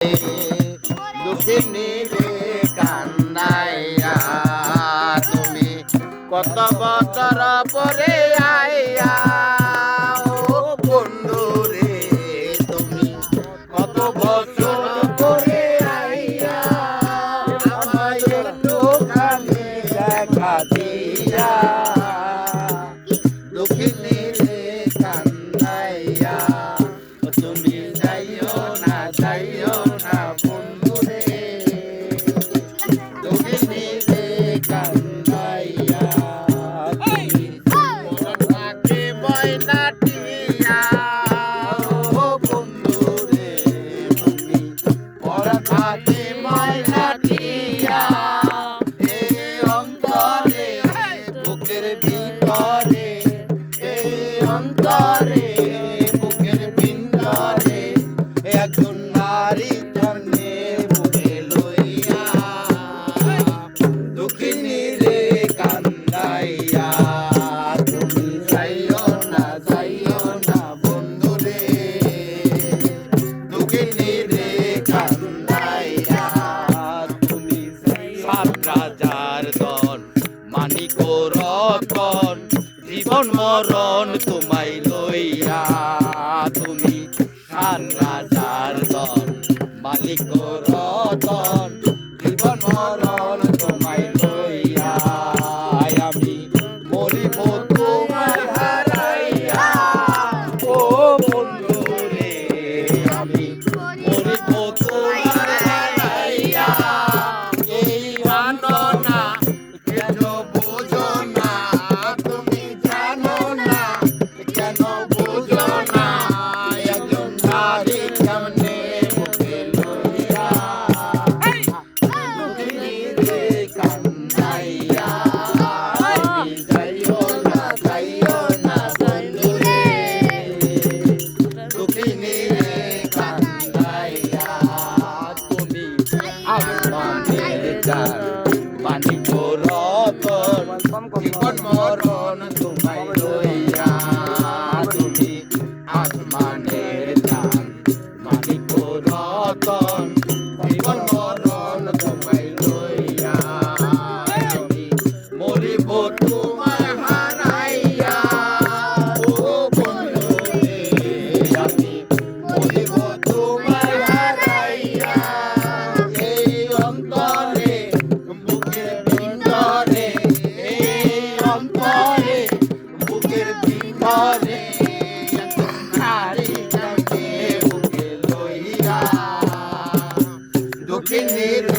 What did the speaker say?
দুঃখিনী রে কান্দাইয়া তুমি কত বছর পরে আইয়া ও বন্ধু রে তুমি কত বছর পরে আইয়া আমায় একটুখানি দেখা দিয়া দুঃখিনী রে কান্দাইয়া তুমি যাইও না বন্ধু রে দুঃখিনী রে কান্দাইয়া তুমি মনটাকে বয়নাটিয়া ও বন্ধু রে তুমি মনটাকে বয়নাটিয়া এই অন্তরে বুকের ভিতরে এই অন্তরে বুকের ভিতরে একজন নারী জন্মে বুকে লইয়া দুঃখিনী রে কান্দাইয়া তুমি যাইও না বন্ধু রে দুঃখিনী রে কান্দাইয়া তুমি সাত রাজার দন মানিক রতন জীবন মরণ তোমায় লইয়া তুমি সাত রাজার দন মালিক রতন জীবন মরণ তোমায় লইয়া আমি মরিব তোমায় হারাইয়া ও বন্ধু রে আমি মরিব তোমায় হারাইয়া এই বান্দনা কেন বুঝো না তুমি জানো না কেন বুঝো না একজন নারী কেমনে বুকে লইয়া দুঃখিনী রে কান্দাইয়া তুমি যাইও না বন্ধু রে দুঃখিনী রে কান্দাইয়া তুমি আসমানের জান মানিক রতন জীবন মরণ তোমায় লইয়া তুমি আসমানের জান মানিক রতন জীবন মরণ তোমায় লইয়া আমি মরিব তোমায় হারাইয়া ও বন্ধু রে আমি মরিব তোমায় হারাইয়া এই অন্তরে বুকের ভিতরে এই অন্তরে বুকের ভিতরে নারী জন্মে বুকে লইয়া দুঃখিনী রে